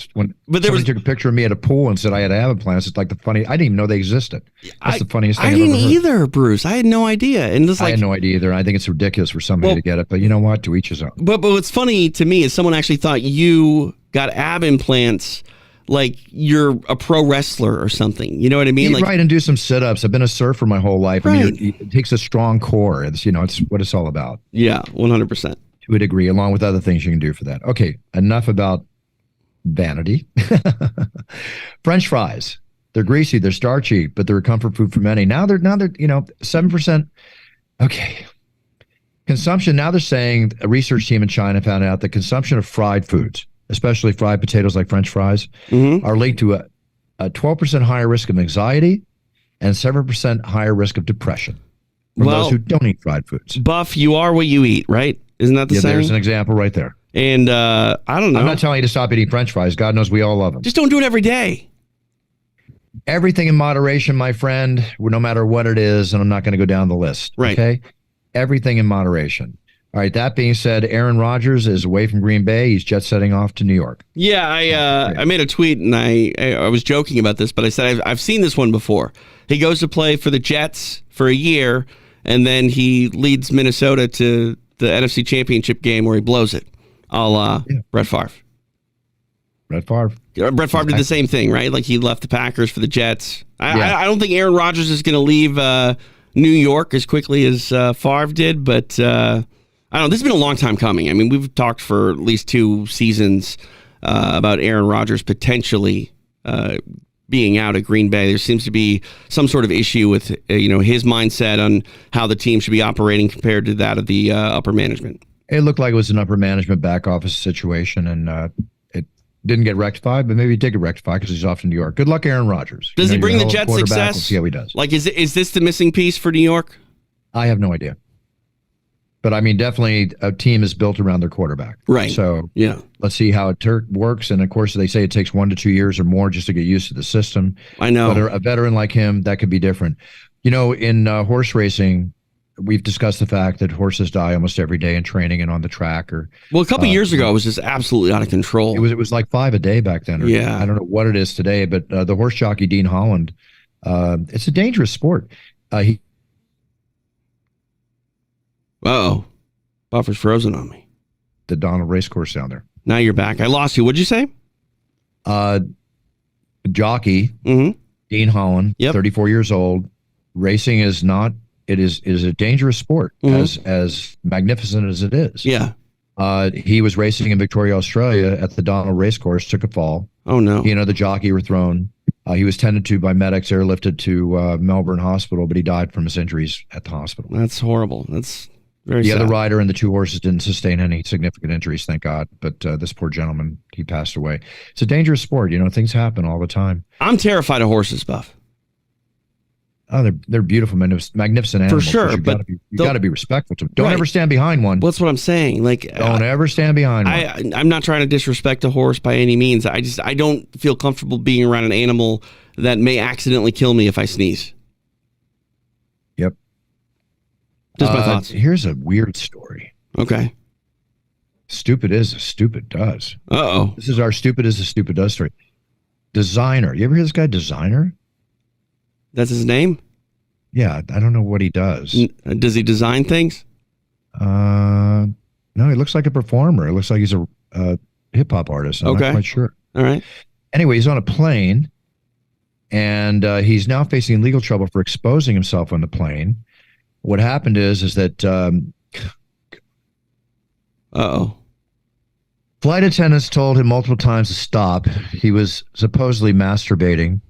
somebody took a picture of me at a pool and said I had ab implants. It's like the funny. I didn't even know they existed. That's the funniest thing I've ever heard. I didn't either, Bruce. I had no idea. And I had no idea either. I think it's ridiculous for somebody to get it. But you know what? To each his own. But what's funny to me is someone actually thought you got ab implants like you're a pro wrestler or something. You know what I mean? Right, and do some sit-ups. I've been a surfer my whole life. Right. I mean, it takes a strong core. It's what it's all about. Yeah, 100%. To a degree, along with other things you can do for that. Okay, enough about vanity. French fries. They're greasy, they're starchy, but they're a comfort food for many. Now they're 7%. Okay. Consumption, now they're saying a research team in China found out that consumption of fried foods, especially fried potatoes like French fries, are linked to a 12% higher risk of anxiety and 7% higher risk of depression from those who don't eat fried foods. Buff, you are what you eat, right? Isn't that the saying? There's an example right there. And I don't know. I'm not telling you to stop eating French fries. God knows we all love them. Just don't do it every day. Everything in moderation, my friend, no matter what it is, and I'm not going to go down the list. Right. Okay? Everything in moderation. All right, that being said, Aaron Rodgers is away from Green Bay. He's jet setting off to New York. Yeah, I made a tweet, and I was joking about this, but I said I've seen this one before. He goes to play for the Jets for a year, and then he leads Minnesota to the NFC Championship game where he blows it, a la Brett Favre. Brett Favre Did the same thing, right? Like he left the Packers for the Jets. I don't think Aaron Rodgers is going to leave New York as quickly as Favre did, but I don't know. This has been a long time coming. I mean, we've talked for at least 2 seasons about Aaron Rodgers potentially being out at Green Bay. There seems to be some sort of issue with his mindset on how the team should be operating compared to that of the upper management. It looked like it was an upper management back office situation, and it didn't get rectified, but maybe it did get rectified because he's off to New York. Good luck, Aaron Rodgers. Does he bring the Jets success? We'll see how he does. Like, is this the missing piece for New York? I have no idea. But I mean, definitely a team is built around their quarterback. Right. So yeah, let's see how it works. And of course, they say it takes 1 to 2 years or more just to get used to the system. I know. But a veteran like him, that could be different. In horse racing, we've discussed the fact that horses die almost every day in training and on the track. A couple years ago, it was just absolutely out of control. It was like 5 a day back then. Yeah. I don't know what it is today, but the horse jockey, Dean Holland, it's a dangerous sport. Uh-oh. Buffer's frozen on me. The Donald Racecourse down there. Now you're back. I lost you. What'd you say? Jockey, Dean Holland, 34 years old. Racing is not. It is a dangerous sport, as magnificent as it is. Yeah. He was racing in Victoria, Australia, at the Donald Racecourse. Took a fall. Oh no. He and the jockey were thrown. He was tended to by medics, airlifted to Melbourne Hospital, but he died from his injuries at the hospital. That's horrible. That's very the sad. other rider and the 2 horses didn't sustain any significant injuries, thank God. But this poor gentleman, he passed away. It's a dangerous sport. Things happen all the time. I'm terrified of horses, Buff. Oh, they're beautiful, magnificent animals. sure, You but got to be respectful to them. Don't Right. ever stand behind one. Well, that's what I'm saying. Like, Don't ever stand behind one. I'm not trying to disrespect a horse by any means. I don't feel comfortable being around an animal that may accidentally kill me if I sneeze. Yep. Just my thoughts. Here's a weird story. Okay. Stupid is as stupid does. Uh-oh. This is our stupid is as stupid does story. Designer. You ever hear this guy, Designer? That's his name? Yeah, I don't know what he does. Does he design things? No, he looks like a performer. It looks like he's a hip hop artist. I'm not quite sure. All right. Anyway, he's on a plane, and he's now facing legal trouble for exposing himself on the plane. What happened is that Uh-oh. flight attendants told him multiple times to stop. He was supposedly masturbating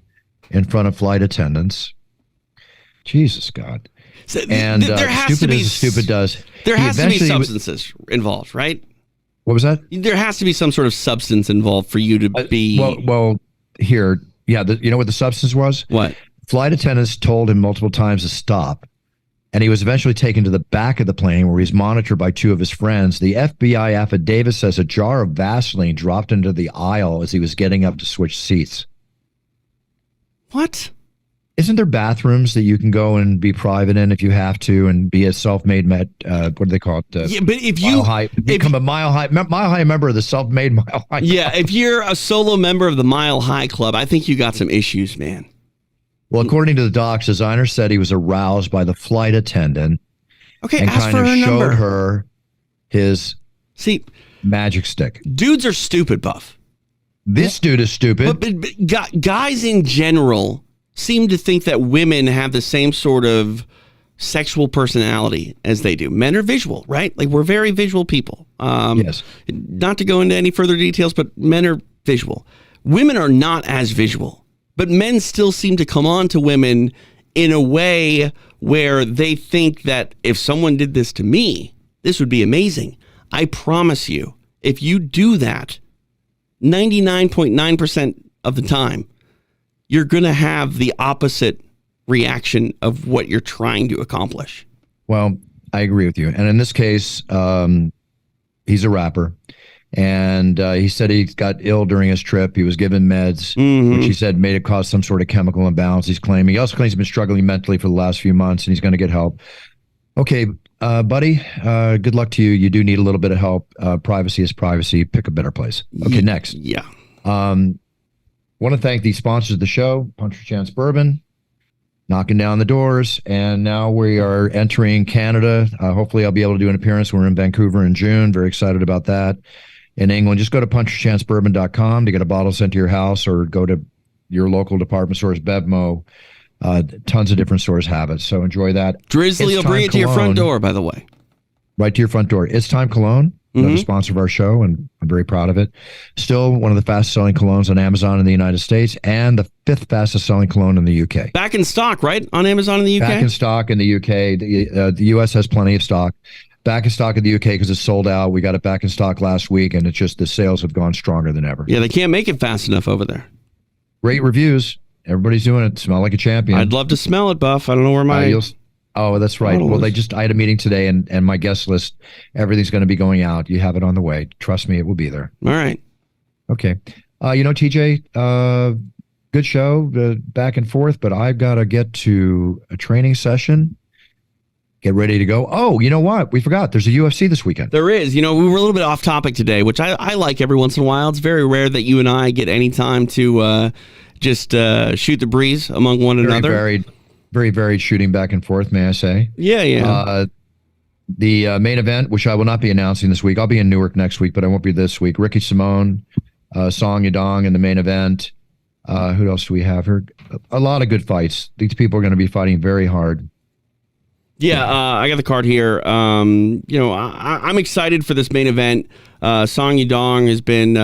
in front of flight attendants. Jesus God. So And there has stupid to be is as stupid does. There He has to be eventually substances involved, right? What was that? There has to be some sort of substance involved for you to be. Well, here, yeah. You know what the substance was? What? Flight attendants told him multiple times to stop, and he was eventually taken to the back of the plane where he's monitored by two of his friends. The FBI affidavit says a jar of Vaseline dropped into the aisle as he was getting up to switch seats. What? Isn't there bathrooms that you can go and be private in if you have to and be a self-made what do they call it? Yeah, but if you become a mile high member of the self-made Mile High. Yeah, if you're a solo member of the Mile High Club, I think you got some issues, man. Well, according to the docs, Designer said he was aroused by the flight attendant. Okay, and ask kind for of her showed number. her his magic stick. Dudes are stupid, Buff. This dude is stupid. But guys in general seem to think that women have the same sort of sexual personality as they do. Men are visual, right? Like, we're very visual people. Yes. Not to go into any further details, but men are visual. Women are not as visual, but men still seem to come on to women in a way where they think that if someone did this to me, this would be amazing. I promise you, if you do that, 99.9% of the time, you're going to have the opposite reaction of what you're trying to accomplish. Well, I agree with you. And in this case, he's a rapper. And he said he got ill during his trip. He was given meds, which he said made it cause some sort of chemical imbalance. He also claims he's been struggling mentally for the last few months, and he's going to get help. Okay, buddy, good luck to you. You do need a little bit of help. Privacy is privacy. Pick a better place. Okay, next. Yeah. Want to thank the sponsors of the show, Puncher Chance Bourbon, knocking down the doors. And now we are entering Canada. Hopefully I'll be able to do an appearance. We're in Vancouver in June. Very excited about that. In England, just go to puncherchancebourbon.com to get a bottle sent to your house, or go to your local department stores, Bevmo. Tons of different stores have it. So enjoy that. Drizzly will bring it to your front door, by the way. Right to your front door. It's Time Cologne, another sponsor of our show, and I'm very proud of it. Still one of the fastest selling colognes on Amazon in the United States, and the 5th fastest selling cologne in the UK. Back in stock, right? On Amazon in the UK? Back in stock in the UK. The US has plenty of stock. Back in stock in the UK because it's sold out. We got it back in stock last week, and it's just the sales have gone stronger than ever. Yeah, they can't make it fast enough over there. Great reviews. Everybody's doing it. Smell like a champion. I'd love to smell it, Buff. I don't know where my... Oh, that's right. Well, I had a meeting today, and my guest list, everything's going to be going out. You have it on the way. Trust me, it will be there. All right. Okay. TJ, good show, back and forth, but I've got to get to a training session. Get ready to go. Oh, you know what? We forgot. There's a UFC this weekend. There is. We were a little bit off topic today, which I like every once in a while. It's very rare that you and I get any time to just shoot the breeze among one another. Very varied shooting back and forth, may I say. Yeah. The main event, which I will not be announcing this week. I'll be in Newark next week, but I won't be this week. Ricky Simone, Song Yadong in the main event. Who else do we have here? A lot of good fights. These people are going to be fighting very hard. Yeah, I got the card here. I'm excited for this main event. Song Yudong has been,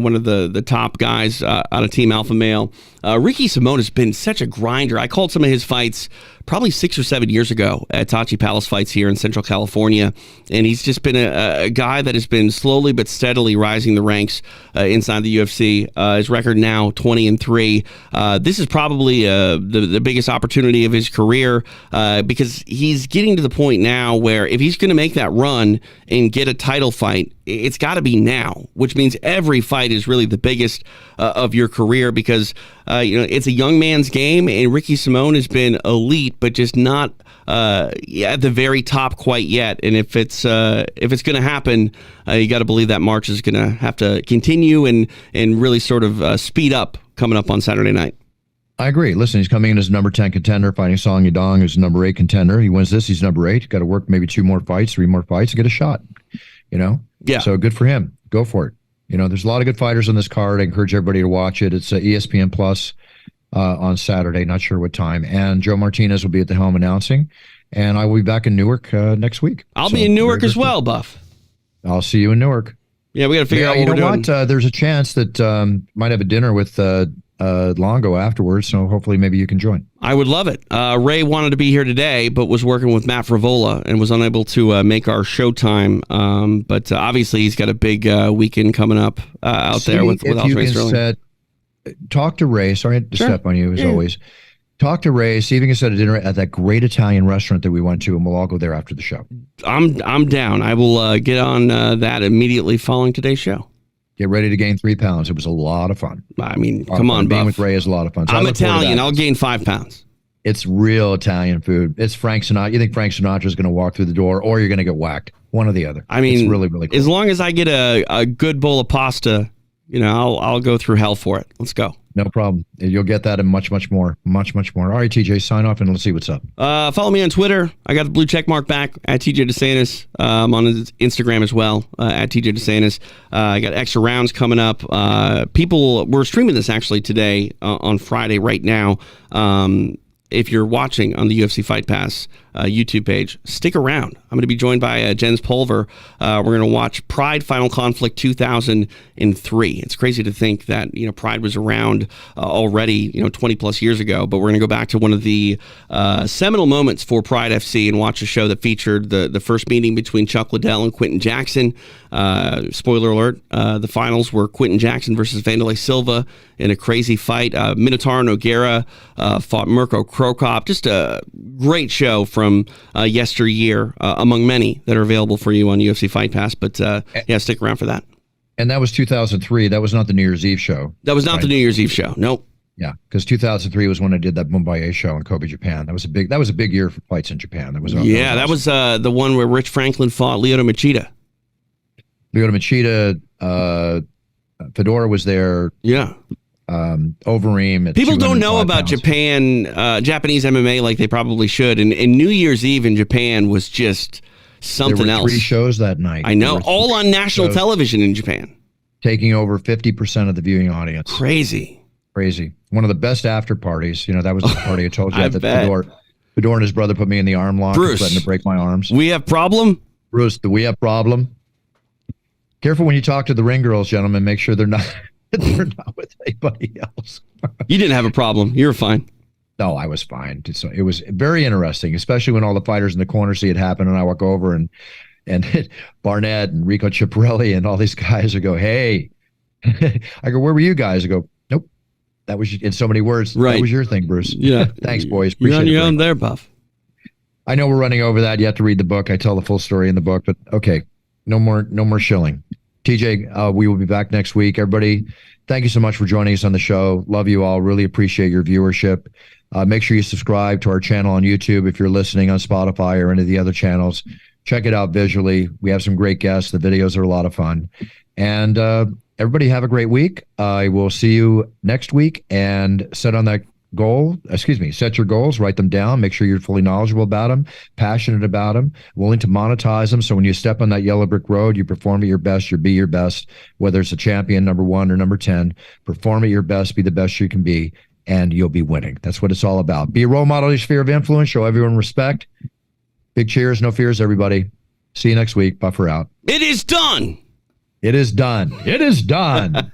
one of the top guys out of Team Alpha Male. Ricky Simone has been such a grinder. I called some of his fights probably 6 or 7 years ago at Tachi Palace Fights here in Central California. And he's just been a guy that has been slowly but steadily rising the ranks inside the UFC. His record now 20-3. This is probably the biggest opportunity of his career because he's getting to the point now where if he's going to make that run and get a title fight, it's got to be now, which means every fight is really the biggest of your career because it's a young man's game, and Ricky Simone has been elite, but just not at the very top quite yet. And if it's going to happen, you got to believe that march is going to have to continue and really sort of speed up coming up on Saturday night. I agree. Listen, he's coming in as number 10 contender, fighting Song Yudong, who's number 8 contender. He wins this, he's number 8. Got to work maybe 2 more fights, 3 more fights to get a shot. Yeah. So good for him. Go for it. There's a lot of good fighters on this card. I encourage everybody to watch it. It's ESPN Plus on Saturday. Not sure what time. And Joe Martinez will be at the helm announcing. And I will be back in Newark next week. I'll be in Newark as well, Buff. I'll see you in Newark. Yeah, we got to figure out what we're doing. There's a chance that might have a dinner with Longo afterwards, so hopefully maybe you can join. I would love it. Ray wanted to be here today, but was working with Matt Frivola and was unable to make our showtime. But obviously he's got a big weekend coming up out there with Aljamain Sterling. Talk to Ray. Sorry to step on you as always. Talk to Ray. See if you can set a dinner at that great Italian restaurant that we went to, and we'll all go there after the show. I'm down. I will get on that immediately following today's show. Get ready to gain 3 pounds. It was a lot of fun. I mean, come on, being Buff. with Ray is a lot of fun. So I'm Italian. I'll gain 5 pounds. It's real Italian food. It's Frank Sinatra. You think Frank Sinatra is going to walk through the door, or you're going to get whacked? One or the other. I mean, it's really, really cool. As long as I get a good bowl of pasta, I'll go through hell for it. Let's go. No problem. You'll get that and much, much more. Much, much more. All right, TJ, sign off and let's see what's up. Follow me on Twitter. I got the blue check mark back at TJ De Santis. I'm on his Instagram as well, at TJ De Santis. I got extra rounds coming up. We're streaming this actually today on Friday right now. If you're watching on the UFC Fight Pass YouTube page, stick around. I'm going to be joined by Jens Pulver. We're going to watch Pride Final Conflict 2003. It's crazy to think that Pride was around already 20 plus years ago, but we're going to go back to one of the seminal moments for Pride FC and watch a show that featured the first meeting between Chuck Liddell and Quentin Jackson. Spoiler alert, the finals were Quentin Jackson versus Vanderlei Silva in a crazy fight. Minotaur Nogueira fought Mirko Krokop. Just a great show from yesteryear, among many that are available for you on UFC Fight Pass. But stick around for that. And that was 2003. That was not the New Year's Eve show. That was not the New Year's Eve show. Nope. Yeah, because 2003 was when I did that Mumbai show in Kobe, Japan. That was a big year for fights in Japan. That was awesome. The one where Rich Franklin fought Lyoto Machida. Fedora was there. Yeah. Overeem. People don't know about Japanese MMA like they probably should. And New Year's Eve in Japan was just something else. 3 shows that night. I know. All on national television in Japan. Taking over 50% of the viewing audience. Crazy. One of the best after parties. That was the party I told you that Fedor and his brother put me in the arm lock and threatened to break my arms. We have problem? Bruce, do we have problem? Careful when you talk to the ring girls, gentlemen. Make sure they're not with anybody else. You didn't have a problem. You were fine. No, I was fine. So it was very interesting, especially when all the fighters in the corner see it happen, and I walk over and Barnett and Rico Chiapparelli and all these guys would go, "Hey," I go, "Where were you guys?" I go, "Nope, that was in so many words. Right. That was your thing, Bruce." Yeah. Thanks, boys. Appreciate You're on your own there, Buff. I know we're running over that. You have to read the book. I tell the full story in the book, but okay. No more shilling. TJ, we will be back next week. Everybody, thank you so much for joining us on the show. Love you all. Really appreciate your viewership. Make sure you subscribe to our channel on YouTube if you're listening on Spotify or any of the other channels. Check it out visually. We have some great guests. The videos are a lot of fun. And everybody have a great week. I will see you next week, and set your goals, write them down, make sure you're fully knowledgeable about them, passionate about them, willing to monetize them. So when you step on that yellow brick road, you perform at your best, you be your best, whether it's a champion, number 1 or number 10, perform at your best, be the best you can be, and you'll be winning. That's what it's all about. Be a role model in your sphere of influence, show everyone respect. Big cheers, no fears, everybody. See you next week. Buffer out. It is done. It is done. It is done.